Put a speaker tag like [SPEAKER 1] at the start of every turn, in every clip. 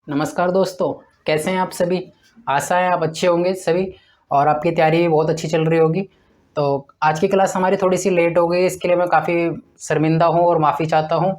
[SPEAKER 1] नमस्कार दोस्तों, कैसे हैं आप सभी। आशा है आप अच्छे होंगे सभी और आपकी तैयारी भी बहुत अच्छी चल रही होगी। तो आज की क्लास हमारी थोड़ी सी लेट हो गई, इसके लिए मैं काफ़ी शर्मिंदा हूँ और माफ़ी चाहता हूँ।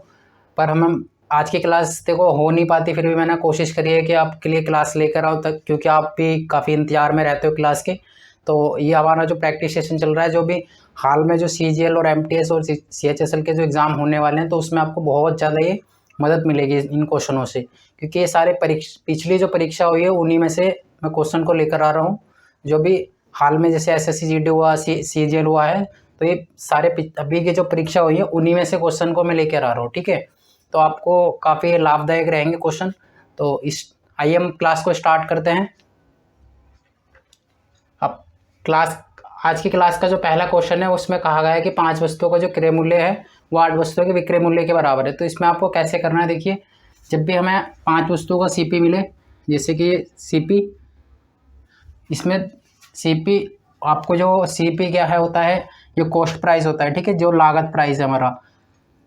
[SPEAKER 1] पर हम आज की क्लास देखो हो नहीं पाती, फिर भी मैंने कोशिश करी है कि आपके लिए क्लास लेकर आऊँ तक, क्योंकि आप भी काफ़ी इंतजार में रहते हो क्लास के। तो ये हमारा जो प्रैक्टिस सेशन चल रहा है, जो भी हाल में जो CGL और MTS और CHSL के जो एग्ज़ाम होने वाले हैं, तो उसमें आपको बहुत ज़्यादा ये मदद मिलेगी इन क्वेश्चनों से, क्योंकि ये सारे पिछली जो परीक्षा हुई है उन्हीं में से मैं क्वेश्चन को लेकर आ रहा हूँ। जो भी हाल में जैसे SSC GD हुआ, CGL हुआ है, तो ये सारे अभी की जो परीक्षा हुई है उन्हीं में से क्वेश्चन को मैं लेकर आ रहा हूँ। ठीक है, तो आपको काफ़ी लाभदायक रहेंगे क्वेश्चन। तो आइए हम क्लास को स्टार्ट करते हैं। अब क्लास आज की क्लास का जो पहला क्वेश्चन है उसमें कहा गया है कि 5 वस्तुओं का जो क्रय मूल्य है वो 8 वस्तुओं के विक्रय मूल्य के बराबर है। तो इसमें आपको कैसे करना है, देखिए, जब भी हमें 5 वस्तुओं का CP मिले, जैसे कि CP, इसमें CP आपको जो CP क्या है होता है, ये कॉस्ट प्राइस होता है। ठीक है, जो लागत प्राइस है हमारा।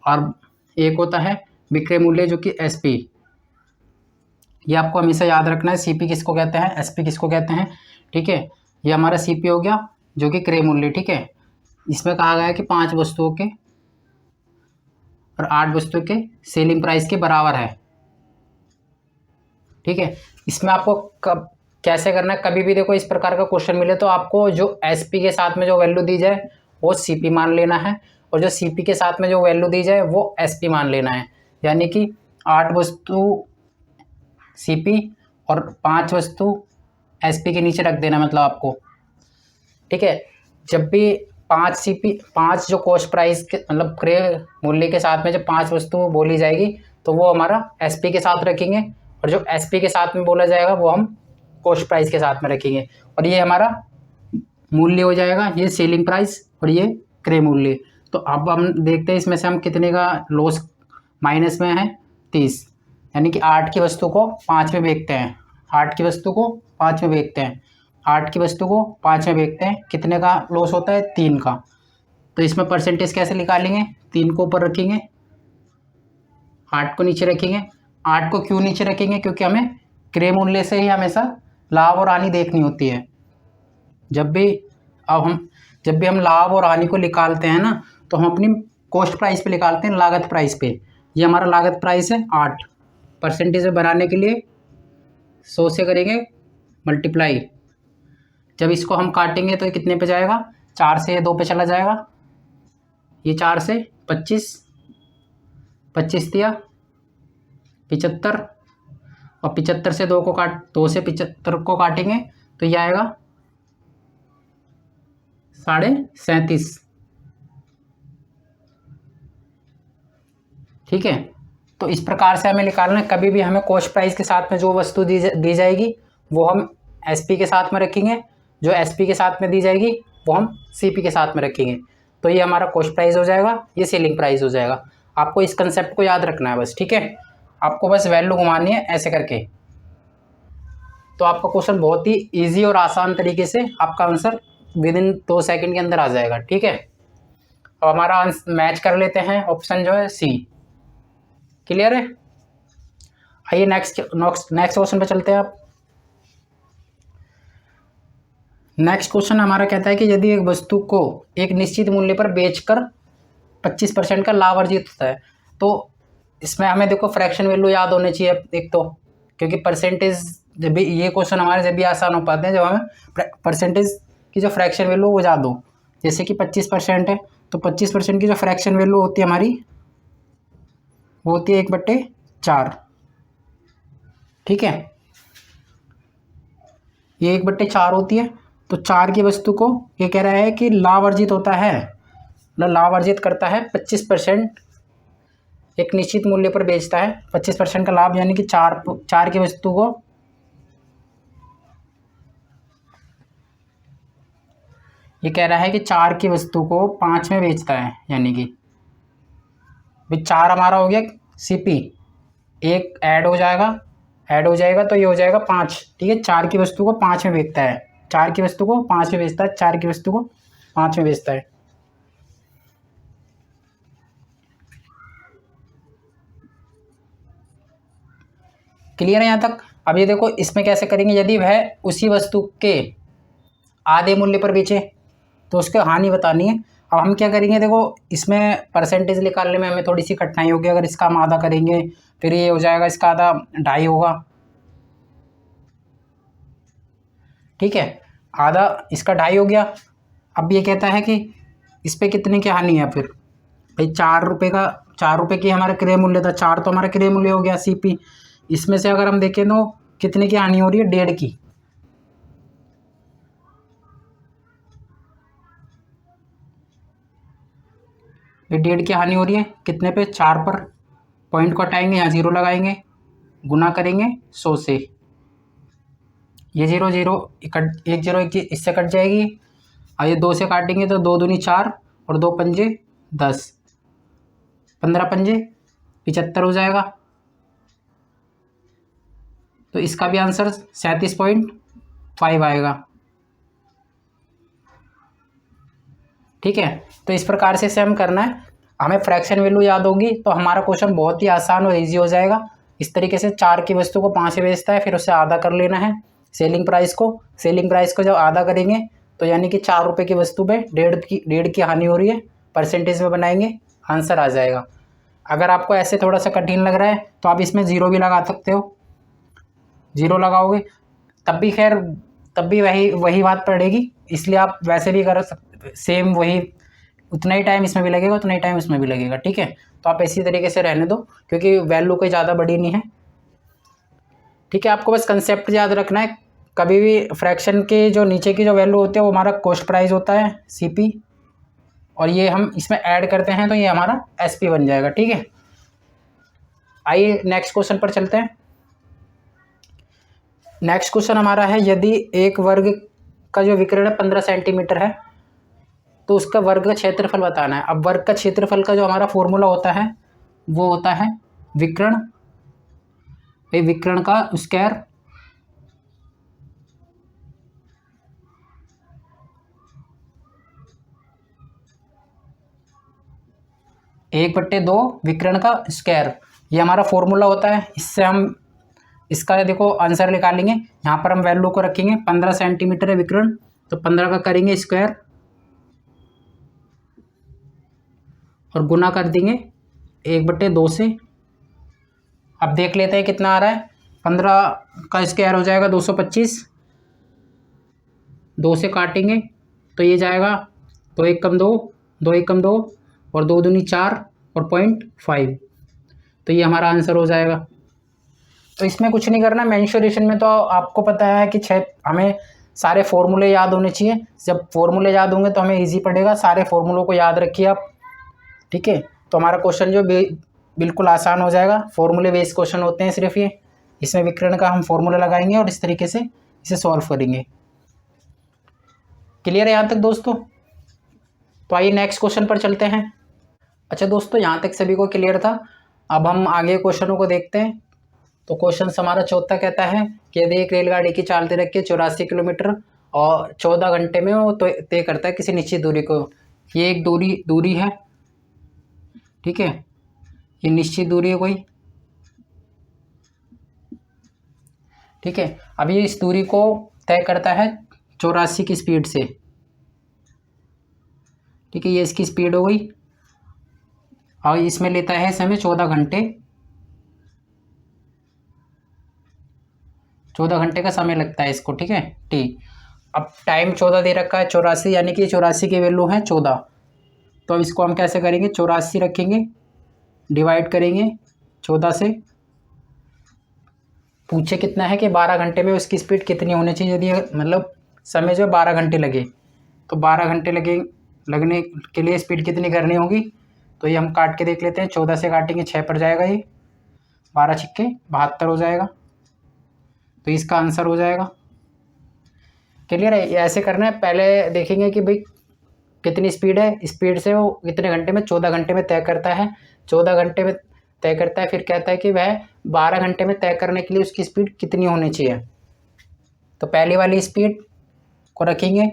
[SPEAKER 1] और एक होता है विक्रय मूल्य जो कि SP। ये आपको हमेशा याद रखना है, CP किसको कहते हैं, SP किसको कहते हैं। ठीक है, ये हमारा CP हो गया जो कि क्रय मूल्य। ठीक है, इसमें कहा गया है कि 5 वस्तुओं के और 8 वस्तुओं के सेलिंग प्राइस के बराबर है। ठीक है, इसमें आपको कब कैसे करना है, कभी भी देखो इस प्रकार का क्वेश्चन मिले तो आपको जो SP के साथ में जो वैल्यू दी जाए वो CP मान लेना है, और जो CP के साथ में जो वैल्यू दी जाए वो SP मान लेना है। यानी कि 8 वस्तु CP और 5 वस्तु SP के नीचे रख देना, मतलब आपको। ठीक है, जब भी 5 जो कॉस्ट प्राइस के मतलब क्रय मूल्य के साथ में जब 5 वस्तु बोली जाएगी तो वो हमारा SP के साथ रखेंगे, और जो SP के साथ में बोला जाएगा वो हम कॉस्ट प्राइस के साथ में रखेंगे, और ये हमारा मूल्य हो जाएगा, ये सेलिंग प्राइस और ये क्रय मूल्य। तो अब हम देखते हैं इसमें से हम कितने का लॉस माइनस में है, 30। यानी कि 8 की वस्तु को 5 में बेचते हैं, 8 की वस्तु को 5 में बेचते हैं, 8 की वस्तु को 5 में बेचते हैं, कितने का लॉस होता है, 3 का। तो इसमें परसेंटेज कैसे निकालेंगे, 3 को ऊपर रखेंगे, 8 को नीचे रखेंगे। 8 को क्यों नीचे रखेंगे, क्योंकि हमें क्रय मूल्य से ही हमेशा लाभ और हानि देखनी होती है। जब भी हम लाभ और हानि को निकालते हैं ना, तो हम अपनी कॉस्ट प्राइस पे निकालते हैं, लागत प्राइस पे। ये हमारा लागत प्राइस है 8। परसेंटेज में बनाने के लिए 100 से करेंगे मल्टीप्लाई। जब इसको हम काटेंगे तो ये कितने पे जाएगा, 4 से 2 पे चला जाएगा। ये 4 से 25, 25 दिया 75, और 75 से 2 से 75 को काटेंगे तो ये आएगा 37.5। ठीक है, तो इस प्रकार से हमें निकालना है। कभी भी हमें कॉस्ट प्राइस के साथ में जो वस्तु दी जाएगी वो हम SP के साथ में रखेंगे, जो SP के साथ में दी जाएगी वो हम CP के साथ में रखेंगे। तो ये हमारा कॉस्ट प्राइस हो जाएगा, ये सेलिंग प्राइस हो जाएगा। आपको इस कंसेप्ट को याद रखना है बस। ठीक है, आपको बस वैल्यू घुमानी है ऐसे करके, तो आपका क्वेश्चन बहुत ही ईजी और आसान तरीके से आपका आंसर विदिन 2 सेकंड के अंदर आ जाएगा। ठीक है, अब हमारा मैच कर लेते हैं, ऑप्शन जो है C। क्लियर है, आइए नेक्स्ट क्वेश्चन पे चलते हैं। आप नेक्स्ट क्वेश्चन हमारा कहता है कि यदि एक वस्तु को एक निश्चित मूल्य पर बेचकर 25% का लाभ अर्जित होता है, तो इसमें हमें देखो फ्रैक्शन वैल्यू याद होनी चाहिए एक तो, क्योंकि परसेंटेज जब भी ये क्वेश्चन हमारे जब भी आसान हो पाते हैं जब हमें परसेंटेज की जो फ्रैक्शन वैल्यू वो याद हो। जैसे कि 25% है, तो 25% की जो फ्रैक्शन वैल्यू होती है हमारी वो होती है 1/4। ठीक है, ये 1/4 होती है। तो 4 की वस्तु को ये कह रहा है कि लाभ अर्जित होता है, मतलब लाभ अर्जित करता है 25%, एक निश्चित मूल्य पर बेचता है 25% का लाभ। यानी कि 4 की वस्तु को ये कह रहा है कि 4 की वस्तु को 5 में बेचता है। यानी कि 4 हमारा हो गया CP, एक ऐड हो जाएगा तो ये हो जाएगा 5। ठीक है, 4 की वस्तु को 5 में बेचता है, 4 की वस्तु को 5 में बेचता है, 4 की वस्तु को 5 में बेचता है। क्लियर है यहाँ तक। अब ये देखो इसमें कैसे करेंगे, यदि वह उसी वस्तु के आधे मूल्य पर बेचे तो उसको हानि बतानी है। अब हम क्या करेंगे, देखो इसमें परसेंटेज निकालने में हमें थोड़ी सी कठिनाई होगी। अगर इसका हम आधा करेंगे फिर ये हो जाएगा, इसका आधा 2.5 होगा, ठीक है, आधा इसका 2.5 हो गया। अब ये कहता है कि इस पर कितने की हानि है, फिर भाई 4 रुपये का, 4 रुपये की हमारा क्रय मूल्य था, 4 तो हमारा क्रय मूल्य हो गया सीपी। इसमें से अगर हम देखें तो कितने की हानि हो रही है, 1.5 की। ये 1.5 की हानि हो रही है कितने पे, 4 पर। पॉइंट को हटाएंगे, यहाँ 0 लगाएंगे, गुना करेंगे 100 से, ये 0 0 कट, 1 0 1 इससे कट जाएगी। और ये 2 से काटेंगे तो 2 दूनी 4 और 2 पंजे 10, 15 पंजे 75 हो जाएगा। तो इसका भी आंसर 37.5 आएगा, ठीक है। तो इस प्रकार से हम करना है, हमें फ्रैक्शन वैल्यू याद होगी तो हमारा क्वेश्चन बहुत ही आसान और इजी हो जाएगा। इस तरीके से 4 की वस्तु को 5 से बेचता है, फिर उससे आधा कर लेना है सेलिंग प्राइस को जब आधा करेंगे तो यानी कि 4 रुपये की वस्तु पे 1.5 की हानि हो रही है, परसेंटेज में बनाएंगे, आंसर आ जाएगा। अगर आपको ऐसे थोड़ा सा कठिन लग रहा है तो आप इसमें 0 भी लगा सकते हो, 0 लगाओगे तब भी वही बात पड़ेगी, इसलिए आप वैसे भी कर सकते, सेम वही, उतना ही टाइम इसमें भी लगेगा उतना ही टाइम इसमें भी लगेगा, ठीक है। तो आप इसी तरीके से रहने दो क्योंकि वैल्यू कोई ज़्यादा बड़ी नहीं है, ठीक है। आपको बस कंसेप्ट याद रखना है, कभी भी फ्रैक्शन के जो नीचे की जो वैल्यू होती है वो हमारा कॉस्ट प्राइस होता है सीपी, और ये हम इसमें ऐड करते हैं तो ये हमारा एसपी बन जाएगा, ठीक है। आइए नेक्स्ट क्वेश्चन पर चलते हैं। नेक्स्ट क्वेश्चन हमारा है, यदि एक वर्ग का जो विकर्ण 15 सेंटीमीटर है तो उसका वर्ग का क्षेत्रफल बताना है। अब वर्ग का क्षेत्रफल का जो हमारा फॉर्मूला होता है वो होता है विकर्ण, विकर्ण का स्क्वायर एक बट्टे 2 विकर्ण का स्क्वायर, ये हमारा फॉर्मूला होता है। इससे हम इसका देखो आंसर निकालेंगे, यहाँ पर हम वैल्यू को रखेंगे, 15 सेंटीमीटर है विकर्ण तो 15 का करेंगे स्क्वायर और गुना कर देंगे 1/2 से। अब देख लेते हैं कितना आ रहा है, 15 का स्क्वायर हो जाएगा 225, 2 से काटेंगे तो ये जाएगा 2 1 कम 2, 2 1 कम 2 और 2 दूनी 4 और 0.5, तो ये हमारा आंसर हो जाएगा। तो इसमें कुछ नहीं करना, मेंशुरेशन में तो आपको पता है कि हमें सारे फॉर्मूले याद होने चाहिए। जब फॉर्मूले याद होंगे तो हमें इजी पड़ेगा, सारे फॉर्मूलों को याद रखिए आप, ठीक है। तो हमारा क्वेश्चन जो बिल्कुल आसान हो जाएगा, फॉर्मूले बेस्ड क्वेश्चन होते हैं सिर्फ ये, इसमें विकर्ण का हम फॉर्मूला लगाएंगे और इस तरीके से इसे सॉल्व करेंगे। क्लियर है यहाँ तक दोस्तों? तो आइए नेक्स्ट क्वेश्चन पर चलते हैं। अच्छा दोस्तों, यहाँ तक सभी को क्लियर था। अब हम आगे क्वेश्चनों को देखते हैं। तो क्वेश्चन हमारा चौथा कहता है कि यदि एक रेलगाड़ी की चाल तय रखी 84 किलोमीटर और 14 घंटे में वो तय करता है किसी निश्चित दूरी को, ये एक दूरी है, ठीक है, ये निश्चित दूरी है कोई, ठीक है। अब ये इस दूरी को तय करता है 84 की स्पीड से, ठीक है, ये इसकी स्पीड हो गई और इसमें लेता है समय 14 घंटे, 14 घंटे का समय लगता है इसको, ठीक है, टी। अब टाइम 14 दे रखा है, 84 यानी कि 84 की वैल्यू है 14, तो अब इसको हम कैसे करेंगे, 84 रखेंगे, डिवाइड करेंगे 14 से, पूछे कितना है कि 12 घंटे में उसकी स्पीड कितनी होनी चाहिए। यदि मतलब समय जो 12 घंटे लगे तो 12 घंटे लगने के लिए स्पीड कितनी करनी होगी, तो ये हम काट के देख लेते हैं। 14 से काटेंगे 6 पर जाएगा, ये 12 छिक्के 72 हो जाएगा, तो इसका आंसर हो जाएगा। क्लियर है? ये ऐसे करना है, पहले देखेंगे कि भाई कितनी स्पीड है, स्पीड से वो कितने घंटे में, 14 घंटे में तय करता है, 14 घंटे में तय करता है, फिर कहता है कि वह 12 घंटे में तय करने के लिए उसकी स्पीड कितनी होनी चाहिए। तो पहली वाली स्पीड को रखेंगे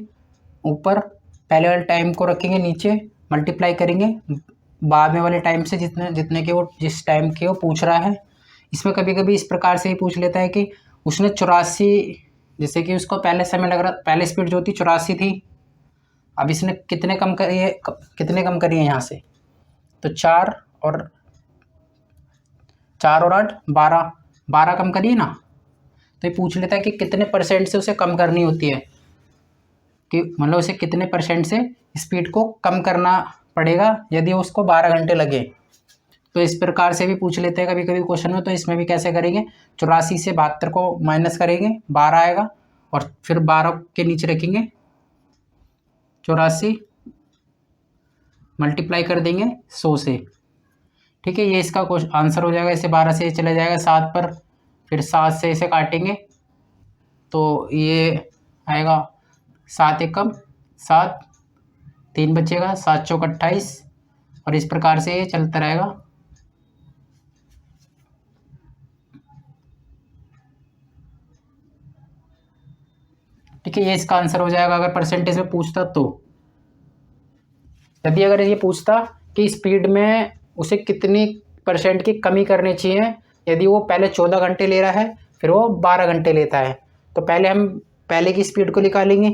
[SPEAKER 1] ऊपर, पहले वाले टाइम को रखेंगे नीचे, मल्टीप्लाई करेंगे बाद में वाले टाइम से जितने के वो जिस टाइम के वो पूछ रहा है, इसमें कभी कभी इस प्रकार से ही पूछ लेता है कि उसने 84, जैसे कि उसको पहले समय लग रहा, पहले स्पीड जो थी 84 थी, अब इसने कितने कम करी है, कितने कम करी है यहाँ से, तो 4 और 8 12, 12 कम करिए ना। तो ये पूछ लेता है कि कितने परसेंट से उसे कम करनी होती है, कि मतलब उसे कितने परसेंट से स्पीड को कम करना पड़ेगा यदि उसको 12 घंटे लगे। तो इस प्रकार से भी पूछ लेते हैं कभी कभी क्वेश्चन में। तो इसमें भी कैसे करेंगे, 84 से 72 को माइनस करेंगे, 12 आएगा, और फिर 12 के नीचे रखेंगे 84, मल्टीप्लाई कर देंगे 100 से। ठीक है, ये इसका आंसर हो जाएगा। इसे 12 से चला जाएगा 7 पर, फिर 7 से इसे काटेंगे तो ये आएगा 7 एकम 7, 3 बचेगा, 7 चौक 28, और इस प्रकार से ये चलता रहेगा। ठीक है, ये इसका आंसर हो जाएगा अगर परसेंटेज में पूछता तो। यदि अगर ये पूछता कि स्पीड में उसे कितनी परसेंट की कमी करनी चाहिए, यदि वो पहले 14 घंटे ले रहा है फिर वो 12 घंटे लेता है, तो पहले हम पहले की स्पीड को निकालेंगे,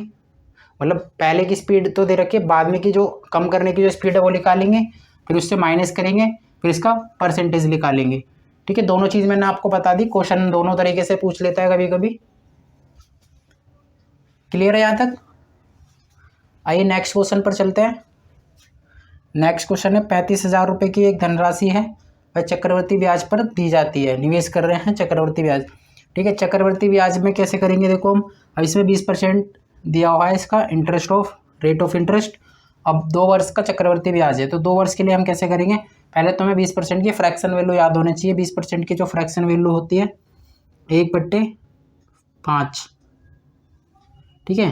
[SPEAKER 1] मतलब पहले की स्पीड तो दे रखी है, बाद में की जो कम करने की जो स्पीड है वो निकालेंगे, फिर उससे माइनस करेंगे, फिर इसका परसेंटेज निकालेंगे। ठीक है, दोनों चीज़ मैंने आपको बता दी, क्वेश्चन दोनों तरीके से पूछ लेता है कभी कभी। क्लियर है यहाँ तक? आइए नेक्स्ट क्वेश्चन पर चलते हैं। नेक्स्ट क्वेश्चन है, 35,000 रुपये की एक धनराशि है, वह चक्रवर्ती ब्याज पर दी जाती है, निवेश कर रहे हैं चक्रवर्ती ब्याज। ठीक है, चक्रवर्ती ब्याज में कैसे करेंगे, देखो हम, अब इसमें 20% दिया हुआ है इसका interest of rate of interest. अब 2 वर्ष का चक्रवर्ती ब्याज है, तो 2 वर्ष के लिए हम कैसे करेंगे, पहले तो हमें 20% की फ्रैक्शन वैल्यू याद होनी चाहिए। 20% की जो फ्रैक्शन वैल्यू होती है 1/5। ठीक है,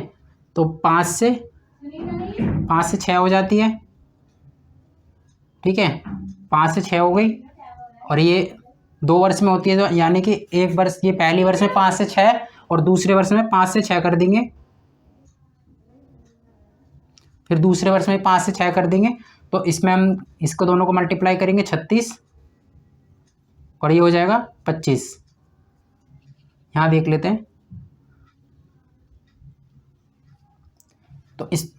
[SPEAKER 1] तो 5 से 6 हो जाती है। ठीक है, 5 से 6 हो गई, और ये 2 वर्ष में होती है, तो यानी कि एक वर्ष, ये पहली वर्ष में 5 से 6 और दूसरे वर्ष में 5 से 6 कर देंगे, फिर दूसरे वर्ष में 5 से 6 कर देंगे। तो इसमें हम इसको दोनों को मल्टीप्लाई करेंगे 36, और ये हो जाएगा 25। यहाँ देख लेते हैं, तो इस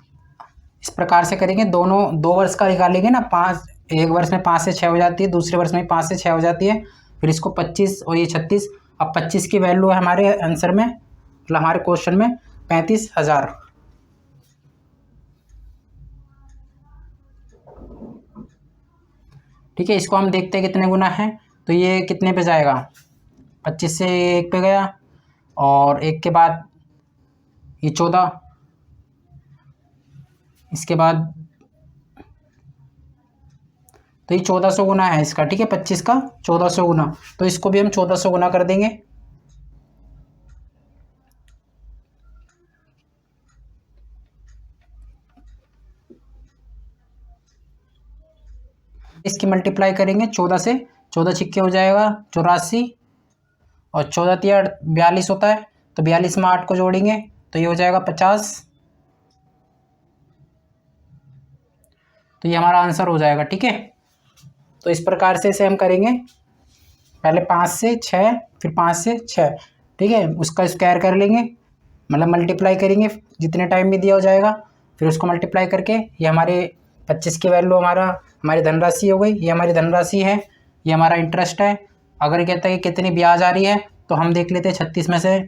[SPEAKER 1] प्रकार से करेंगे, दोनों 2 वर्ष का निकालेंगे ना, 5, एक वर्ष में 5 से 6 हो जाती है, दूसरे वर्ष में 5 से 6 हो जाती है, फिर इसको 25 और ये 36। अब 25 की वैल्यू है हमारे आंसर में, मतलब हमारे क्वेश्चन में 35,000। ठीक है, इसको हम देखते हैं कितने गुना है, तो ये कितने पे जाएगा, 25 से 1 पे गया, और 1 के बाद ये 14, इसके बाद तो ये 1400 गुना है इसका। ठीक है, 25 का 1400 गुना, तो इसको भी हम 1400 गुना कर देंगे। इसकी मल्टीप्लाई करेंगे 14 से, 14 छिक्के हो जाएगा 84, और 14 तिया 42 होता है, तो 42 में 8 को जोड़ेंगे तो ये हो जाएगा 50। तो ये हमारा आंसर हो जाएगा। ठीक है, तो इस प्रकार से इसे हम करेंगे, पहले 5 से 6, फिर 5 से 6। ठीक है, उसका स्क्वायर कर लेंगे, मतलब मल्टीप्लाई करेंगे, जितने टाइम में दिया हो जाएगा, फिर उसको मल्टीप्लाई करके ये हमारे 25 की वैल्यू हमारी धनराशि हो गई। ये हमारी धनराशि है, ये हमारा इंटरेस्ट है। अगर कहता है कि कितनी ब्याज आ रही है, तो हम देख लेते हैं 36 में से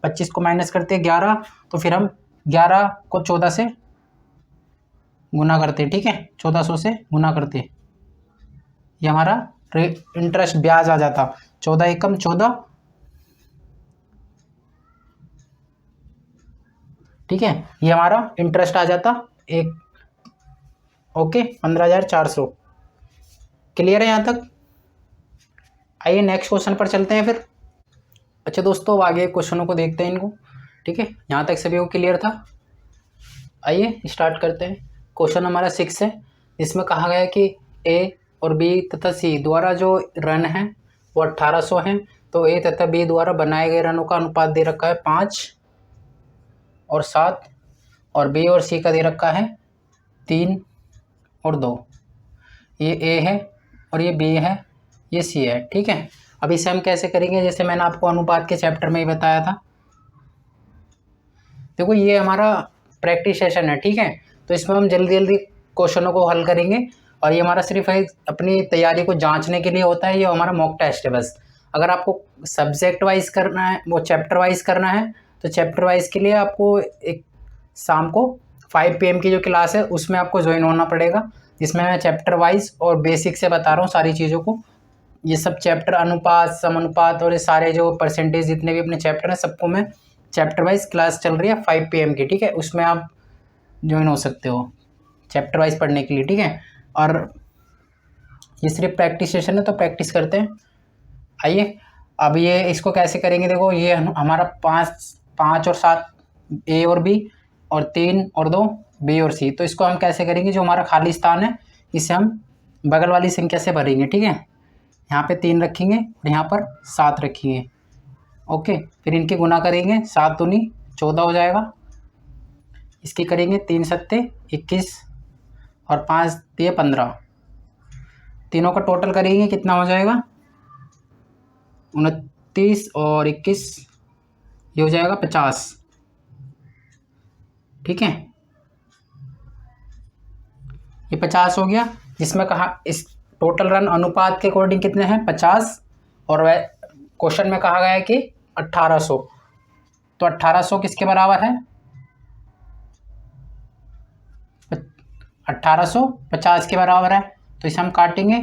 [SPEAKER 1] 25 को माइनस करते हैं 11, तो फिर हम 11 को 14 से गुना करते। ठीक है, 1400 से गुना करते, ये हमारा इंटरेस्ट ब्याज आ जाता। 14 एकम 14। ठीक है, ये हमारा इंटरेस्ट आ जाता एक, ओके, 15,400। क्लियर है यहाँ तक? आइए नेक्स्ट क्वेश्चन पर चलते हैं फिर। अच्छा दोस्तों, आगे क्वेश्चनों को देखते हैं इनको। ठीक है, यहाँ तक सभी को क्लियर था? आइए स्टार्ट करते हैं। क्वेश्चन हमारा 6 है, इसमें कहा गया है कि ए और बी तथा सी द्वारा जो रन है वो 1800 हैं, तो ए तथा बी द्वारा बनाए गए रनों का अनुपात दे रखा है 5 और 7, और बी और सी का दे रखा है 3 और 2। ये ए है और ये बी है, ये सी है। ठीक है, अब इसे हम कैसे करेंगे, जैसे मैंने आपको अनुपात के चैप्टर में ही बताया था। देखो ये हमारा प्रैक्टिस सेशन है, ठीक है, तो इसमें हम जल्दी जल्दी क्वेश्चनों को हल करेंगे और ये हमारा सिर्फ एक अपनी तैयारी को जांचने के लिए होता है, ये हमारा मॉक टेस्ट है बस। अगर आपको सब्जेक्ट वाइज करना है, वो चैप्टर वाइज करना है, तो चैप्टर वाइज के लिए आपको एक शाम को 5 PM की जो क्लास है उसमें आपको ज्वाइन होना पड़ेगा, जिसमें मैं चैप्टर वाइज और बेसिक से बता रहा हूँ सारी चीज़ों को। ये सब चैप्टर अनुपात, समानुपात और ये सारे जो परसेंटेज जितने भी अपने चैप्टर हैं सबको मैं चैप्टर वाइज क्लास चल रही है 5 PM की, ठीक है, उसमें आप ज्वाइन हो सकते हो चैप्टर वाइज पढ़ने के लिए, ठीक है। और ये सिर्फ प्रैक्टिस सेशन है, तो प्रैक्टिस करते हैं। आइए अब ये इसको कैसे करेंगे, देखो ये हमारा 5 और 7 A और B और 3 और 2 B और C, तो इसको हम कैसे करेंगे, जो हमारा खाली स्थान है इसे हम बगल वाली संख्या से भरेंगे, ठीक है। यहाँ पे 3 रखेंगे और यहाँ पर 7 रखेंगे, ओके। फिर इनके गुना करेंगे, 7 दूनी 14 हो जाएगा। इसकी करेंगे 3 सत्ते 21 और 5 दिए 15, तीनों का टोटल करेंगे कितना हो जाएगा 29 और 21, ये हो जाएगा 50, ठीक है। ये 50 हो गया, जिसमें कहा इस टोटल रन अनुपात के अकॉर्डिंग कितने हैं 50, और वह क्वेश्चन में कहा गया है कि 1800, तो 1800 किसके बराबर है 1850 के बराबर है, तो इसे हम काटेंगे,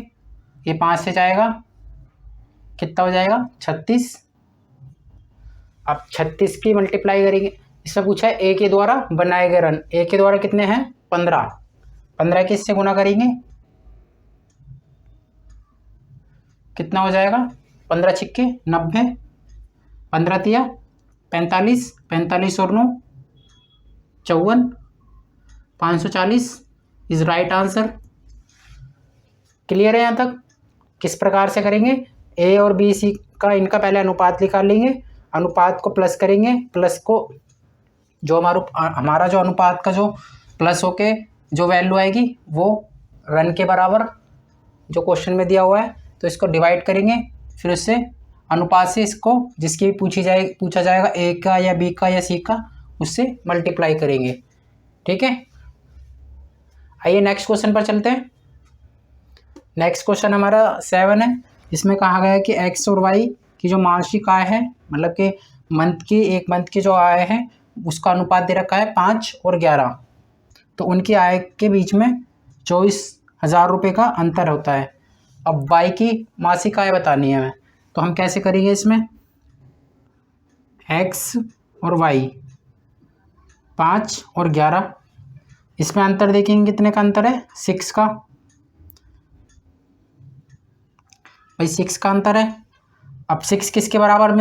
[SPEAKER 1] ये 5 से जाएगा, कितना हो जाएगा 36। अब 36 की मल्टीप्लाई करेंगे, इससे पूछा है ए के द्वारा बनाए गए रन, ए के द्वारा कितने हैं 15, 15 के इससे गुना करेंगे, कितना हो जाएगा 15 छिक्के 90, 15 तिया 45, 45 और 9 54, 540 इज राइट आंसर। क्लियर है यहाँ तक। किस प्रकार से करेंगे, ए और बी सी का इनका पहले अनुपात निकाल लेंगे, अनुपात को प्लस करेंगे, प्लस को जो हमारा जो अनुपात का जो प्लस होके जो वैल्यू आएगी वो रन के बराबर जो क्वेश्चन में दिया हुआ है, तो इसको डिवाइड करेंगे, फिर उससे अनुपात से इसको जिसकी भी पूछा जाएगा ए का या बी का या सी का, उससे मल्टीप्लाई करेंगे, ठीक है। आइए नेक्स्ट क्वेश्चन पर चलते हैं। नेक्स्ट क्वेश्चन हमारा 7 है, इसमें कहा गया है कि एक्स और वाई की जो मासिक आय है, मतलब कि एक मंथ की जो आय है उसका अनुपात दे रखा है 5 और 11, तो उनकी आय के बीच में 24,000 रुपये का अंतर होता है। अब वाई की मासिक आय बतानी है हमें, तो हम कैसे करेंगे, इसमें एक्स और वाई 5 और 11, इसमें अंतर देखेंगे कितने का अंतर है 6 का, भाई 6 का अंतर है। अब 6 किसके बराबर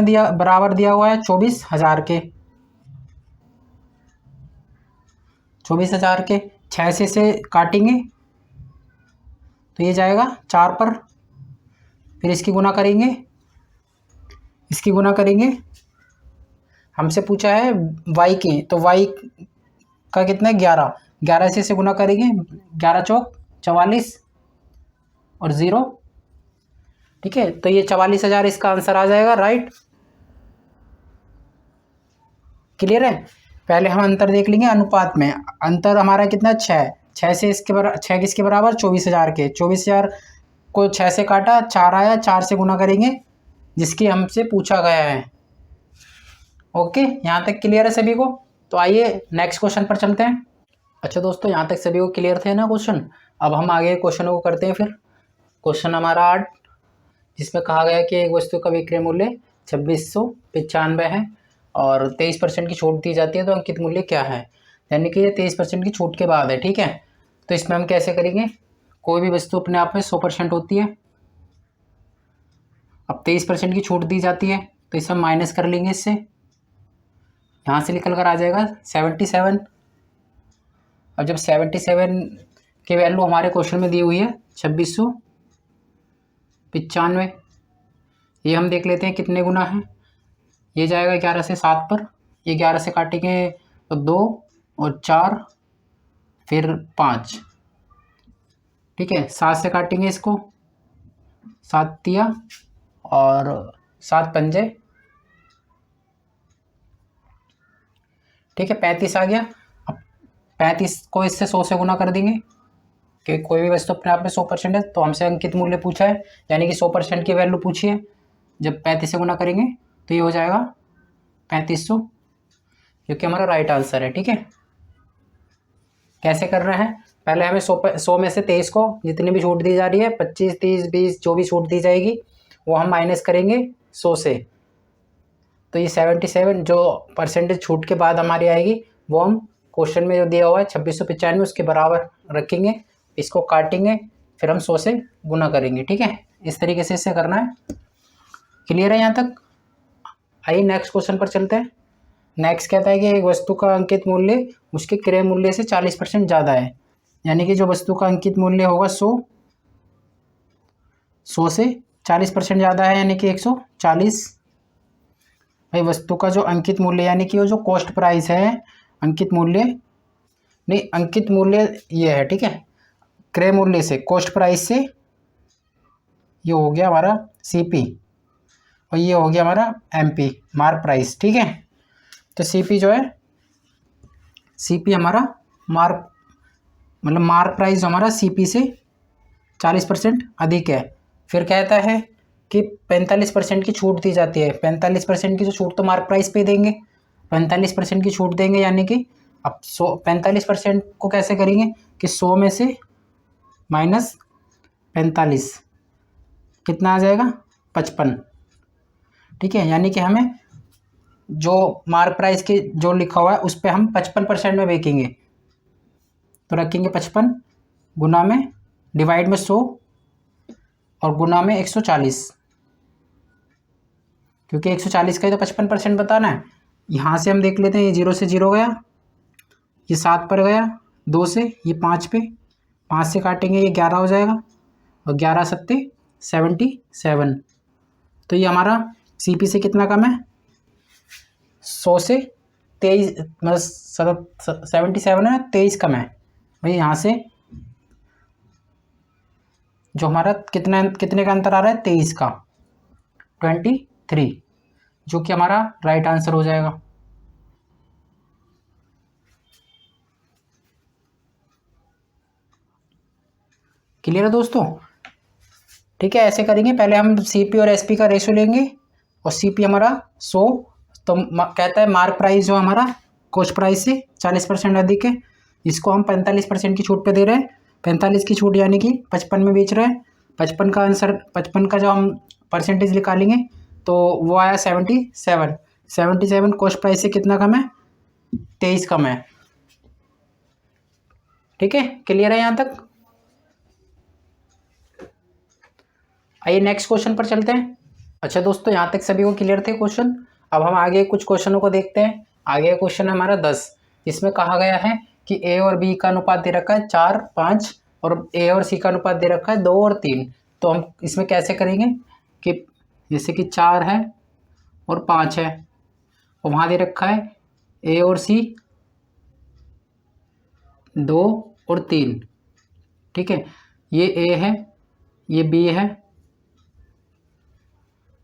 [SPEAKER 1] दिया हुआ है 24,000 के, 24,000 के 6 से काटेंगे तो ये जाएगा 4 पर, फिर इसकी गुना करेंगे, हमसे पूछा है वाई की, तो वाई का कितना है 11 से इसे गुना करेंगे, 11 चौक 44 और 0, ठीक है, तो ये 44,000 इसका आंसर आ जाएगा, राइट। क्लियर है। पहले हम अंतर देख लेंगे अनुपात में, अंतर हमारा कितना 6 से इसके बराबर, 6 किसके बराबर 24,000 के, 24,000 को 6 से काटा 4 आया, 4 से गुना करेंगे जिसकी हमसे पूछा गया है, ओके। यहाँ तक क्लियर है सभी को। तो आइए नेक्स्ट क्वेश्चन पर चलते हैं। अच्छा दोस्तों, यहाँ तक सभी को क्लियर थे ना क्वेश्चन। अब हम आगे क्वेश्चनों को करते हैं। फिर क्वेश्चन हमारा 8, जिसमें कहा गया कि एक वस्तु का विक्रय मूल्य 2695 है और 23% की छूट दी जाती है, तो अंकित मूल्य क्या है, यानी कि ये 23% की छूट के बाद है, ठीक है। तो इसमें हम कैसे करेंगे, कोई भी वस्तु अपने आप में 100% होती है, अब 23% की छूट दी जाती है, तो इसे हम माइनस कर लेंगे, इससे यहाँ से निकल कर आ जाएगा 77। अब जब 77 की वैल्यू हमारे क्वेश्चन में दी हुई है 2695, ये हम देख लेते हैं कितने गुना है, ये जाएगा 11 से 7 पर, ये 11 से काटेंगे तो 2 और 4 फिर 5, ठीक है, 7 से काटेंगे इसको, 7 तिया और 7 पंजे, ठीक है 35 आ गया। अब 35 को इससे 100 से गुना कर देंगे कि कोई भी वस्तु अपने आप में 100% है, तो हमसे अंकित मूल्य पूछा है यानी कि 100% की वैल्यू पूछी है। जब 35 से गुना करेंगे तो ये हो जाएगा 3500, जो कि हमारा राइट आंसर है। ठीक है, कैसे करना है, पहले हमें 100 में से 23 को जितनी भी छूट दी जा रही है 25, 30, 20 जो भी छूट दी जाएगी वो हम माइनस करेंगे 100 से। तो ये 77 जो परसेंटेज छूट के बाद हमारी आएगी वो हम क्वेश्चन में जो दिया हुआ है 2695 उसके बराबर रखेंगे, इसको काटेंगे, फिर हम 100 से गुना करेंगे। ठीक है, इस तरीके से इससे करना है। क्लियर है यहाँ तक? आइए नेक्स्ट क्वेश्चन पर चलते हैं। नेक्स्ट कहता है कि एक वस्तु का अंकित मूल्य उसके क्रय मूल्य से 40% ज़्यादा है, यानी कि जो वस्तु का अंकित मूल्य होगा 100 से 40% ज़्यादा है, यानी कि 140। भाई वस्तु का जो अंकित मूल्य यानी कि वो जो कॉस्ट प्राइस है, अंकित मूल्य नहीं, अंकित मूल्य ये है, ठीक है, क्रय मूल्य से कॉस्ट प्राइस से ये हो गया हमारा सीपी और ये हो गया हमारा एमपी मार्क प्राइस। ठीक है, तो सीपी जो है, सीपी हमारा मार्क मतलब मार्क प्राइस हमारा सीपी से 40% अधिक है। फिर कहता है कि 45% की छूट दी जाती है। 45% की जो छूट तो मार्क प्राइस पे देंगे, 45% की छूट देंगे, यानी कि अब 45% को कैसे करेंगे कि 100 में से माइनस 45 कितना आ जाएगा 55। ठीक है, यानी कि हमें जो मार्क प्राइस के जो लिखा हुआ है उस पर हम 55% में बेचेंगे, तो रखेंगे 55 गुना में डिवाइड में 100 और गुना में 140, क्योंकि 140 का ही तो 55% बताना है। यहाँ से हम देख लेते हैं, ये 0 से 0 गया, ये 7 पर गया, 2 से ये 5 पे, 5 से काटेंगे ये 11 हो जाएगा और 11 सत्ते 77। तो ये हमारा सीपी से कितना कम है 100 से 23, मतलब 77 है, 23 कम है। भाई यहाँ से जो हमारा कितने का अंतर आ रहा है 23 का 23, जो कि हमारा राइट आंसर हो जाएगा। क्लियर है दोस्तों? ठीक है, ऐसे करेंगे, पहले हम सीपी और एसपी का रेशो लेंगे और सीपी हमारा 100, तो कहता है मार्क प्राइस जो हमारा कॉस्ट प्राइस से 40% अधिक है, इसको हम 45% की छूट पे दे रहे हैं। 45 की छूट यानी कि 55 में बेच रहे हैं। 55 का आंसर, 55 का जो हम परसेंटेज निकालेंगे तो वो आया 77। 77 कॉस्ट प्राइस से कितना कम है 23 कम है। ठीक है, क्लियर है यहाँ तक? आइए नेक्स्ट क्वेश्चन पर चलते हैं। अच्छा दोस्तों, यहाँ तक सभी को क्लियर थे क्वेश्चन? अब हम आगे कुछ क्वेश्चनों को देखते हैं। आगे क्वेश्चन है हमारा 10, इसमें कहा गया है कि ए और बी का अनुपात दे रखा है 4, 5 और ए और सी का अनुपात दे रखा है 2 और 3। तो हम इसमें कैसे करेंगे कि जैसे कि 4 है और 5 है और वहाँ दे रखा है ए और सी 2 और 3। ठीक है, ये ए है, ये बी है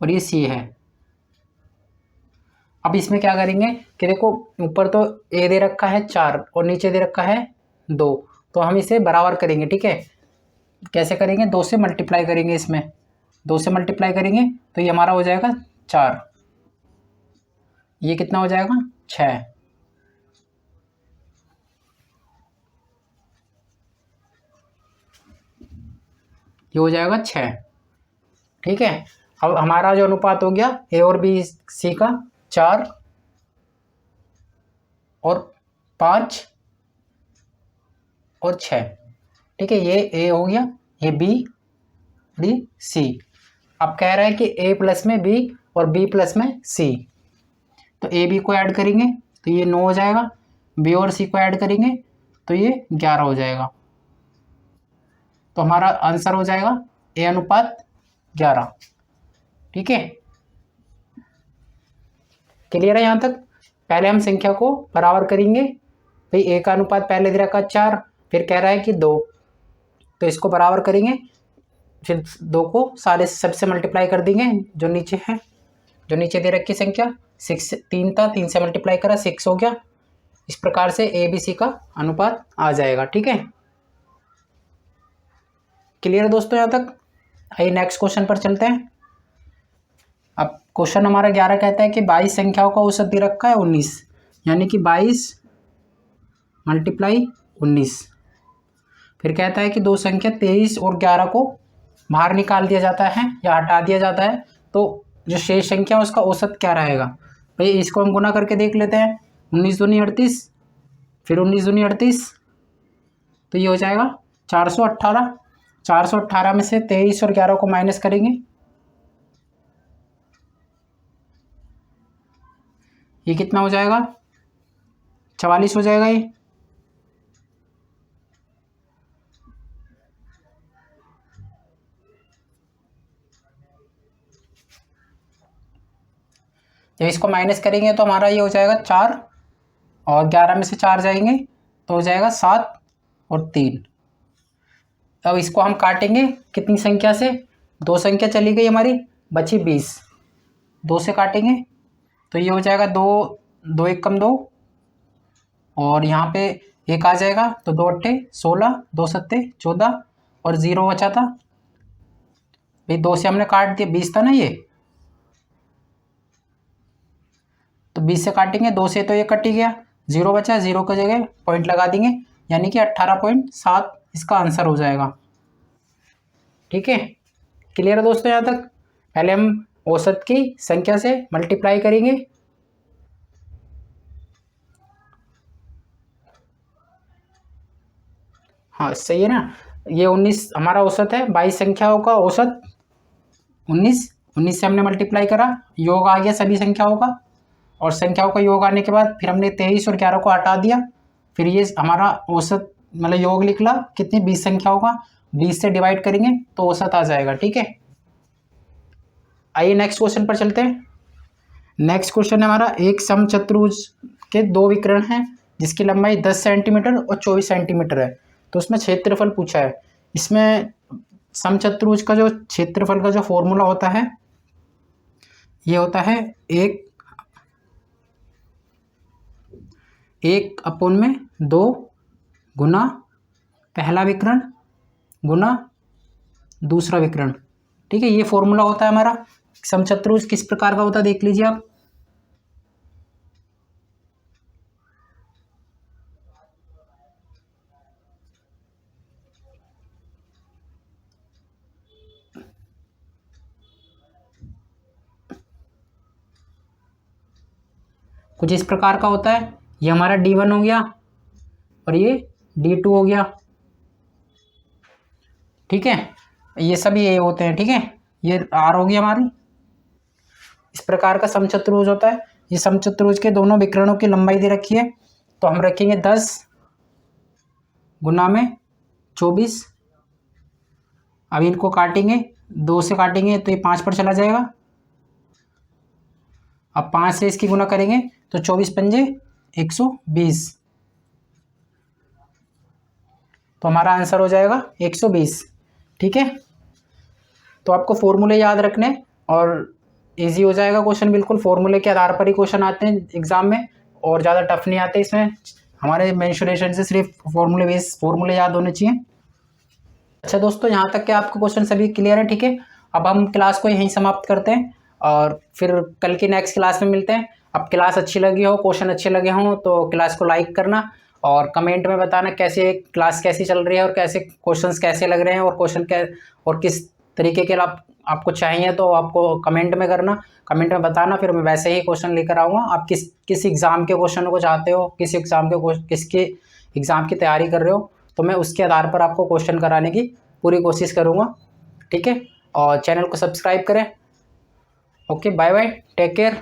[SPEAKER 1] और ये सी है। अब इसमें क्या करेंगे कि देखो ऊपर तो ए दे रखा है 4 और नीचे दे रखा है 2, तो हम इसे बराबर करेंगे। ठीक है, कैसे करेंगे 2 से मल्टीप्लाई करेंगे, इसमें 2 से मल्टीप्लाई करेंगे तो ये हमारा हो जाएगा 4, ये कितना हो जाएगा 6, ये हो जाएगा 6। ठीक है, अब हमारा जो अनुपात हो गया ए और बी सी का 4 और 5 और 6। ठीक है, ये ए हो गया, ये बी, डी, सी। अब कह रहा है कि ए प्लस में बी और बी प्लस में सी, तो ए बी को ऐड करेंगे तो ये 9 हो जाएगा, बी और सी को ऐड करेंगे तो ये 11 हो जाएगा। तो हमारा आंसर हो जाएगा ए अनुपात 11। ठीक है, क्लियर है यहाँ तक? पहले हम संख्या को बराबर करेंगे। भाई ए का अनुपात पहले दे रखा 4, फिर कह रहा है कि 2, तो इसको बराबर करेंगे फिर 2 को सारे सबसे मल्टीप्लाई कर देंगे जो नीचे है, जो नीचे दे रखी संख्या 6 3 था, 3 से मल्टीप्लाई करा 6 हो गया। इस प्रकार से ए बी सी का अनुपात आ जाएगा। ठीक है, क्लियर है दोस्तों यहाँ तक? आइए नेक्स्ट क्वेश्चन पर चलते हैं। अब क्वेश्चन हमारा 11 कहता है कि 22 संख्याओं का औसत दे रखा है 19, यानी कि 22 मल्टीप्लाई 19। फिर कहता है कि दो संख्या 23 और 11 को बाहर निकाल दिया जाता है या हटा दिया जाता है, तो जो शेष संख्या उसका औसत क्या रहेगा। भाई इसको हम गुना करके देख लेते हैं। 19 दूनी 38, फिर 19 दूनी 38, तो ये हो जाएगा 418। 418 में से 23 और 11 को माइनस करेंगे, ये कितना हो जाएगा, 44 हो जाएगा। ये जब इसको माइनस करेंगे तो हमारा ये हो जाएगा 4, और 11 में से 4 जाएंगे तो हो जाएगा 7 और 3। अब इसको हम काटेंगे कितनी संख्या से, 2 संख्या चली गई हमारी, बची 20। 2 से काटेंगे तो ये हो जाएगा 2 2 1 कम 2, और यहाँ पे 1 आ जाएगा तो 2 8 16, 2 7 14 और 0 बचा था। भाई 2 से हमने काट दिया, 20 था ना ये, तो 20 से काटेंगे, 2 से तो ये कट ही गया, 0 बचा, 0 की जगह पॉइंट लगा देंगे, यानी कि 18.7 इसका आंसर हो जाएगा। ठीक है, क्लियर है दोस्तों यहाँ तक? पहले हम औसत की संख्या से मल्टीप्लाई करेंगे, हाँ सही है ना। ये 19 हमारा औसत है, 22 संख्याओं का औसत 19, 19 से हमने मल्टीप्लाई करा, योग आ गया सभी संख्याओं का, और संख्याओं का योग आने के बाद फिर हमने 23 और 11 को हटा दिया, फिर ये हमारा औसत मतलब योग निकला कितनी, 20 संख्याओं का, 20 से डिवाइड करेंगे तो औसत आ जाएगा। ठीक है, आइए नेक्स्ट क्वेश्चन पर चलते हैं। नेक्स्ट क्वेश्चन है हमारा, एक समचतुर्भुज के 2 विकर्ण हैं जिसकी लंबाई 10 सेंटीमीटर और 24 सेंटीमीटर है, तो उसमें क्षेत्रफल पूछा है। इसमें समचतुर्भुज का जो क्षेत्रफल का जो फॉर्मूला होता है, ये होता है 1/2 गुना पहला विकर्ण गुना दूसरा विकर्ण। ठीक है, ये फॉर्मूला होता है हमारा। समचतुर्भुज किस प्रकार का होता है देख लीजिए आप। कुछ इस प्रकार का होता है, ये हमारा D1 हो गया और ये D2 हो गया। ठीक है, ये सभी ये होते हैं। ठीक है, ये R होगी हमारी। इस प्रकार का समचतुर्भुज होता है। ये समचतुर्भुज के दोनों विकर्णों की लंबाई दे रखी है, तो हम रखेंगे 10 गुना में 24। अब इनको काटेंगे, 2 से काटेंगे तो ये 5 पर चला जाएगा। अब 5 से इसकी गुना करेंगे तो 24 पंजे 120, तो हमारा आंसर हो जाएगा 120। ठीक है, तो आपको फॉर्मूले याद रखने और इजी हो जाएगा क्वेश्चन। बिल्कुल फॉर्मूले के आधार पर ही क्वेश्चन आते हैं एग्जाम में, और ज़्यादा टफ नहीं आते इसमें। हमारे मेंशुरेशन से सिर्फ फॉर्मूले बेस फॉर्मूले याद होने चाहिए। अच्छा दोस्तों, यहाँ तक के आपको क्वेश्चन सभी क्लियर है। ठीक है, अब हम क्लास को यहीं समाप्त करते हैं और फिर कल की नेक्स्ट क्लास में मिलते हैं। अब क्लास अच्छी लगी हो, क्वेश्चन अच्छे लगे हों तो क्लास को लाइक करना और कमेंट में बताना कैसे क्लास कैसी चल रही है और कैसे क्वेश्चंस कैसे लग रहे हैं, और क्वेश्चन और किस तरीके के आपको चाहिए तो आपको कमेंट में करना, कमेंट में बताना। फिर मैं वैसे ही क्वेश्चन लेकर आऊँगा। आप किस एग्ज़ाम के क्वेश्चन को चाहते हो, किसके एग्ज़ाम की तैयारी कर रहे हो, तो मैं उसके आधार पर आपको क्वेश्चन कराने की पूरी कोशिश करूँगा। ठीक है, और चैनल को सब्सक्राइब करें। Okay, bye bye, take care.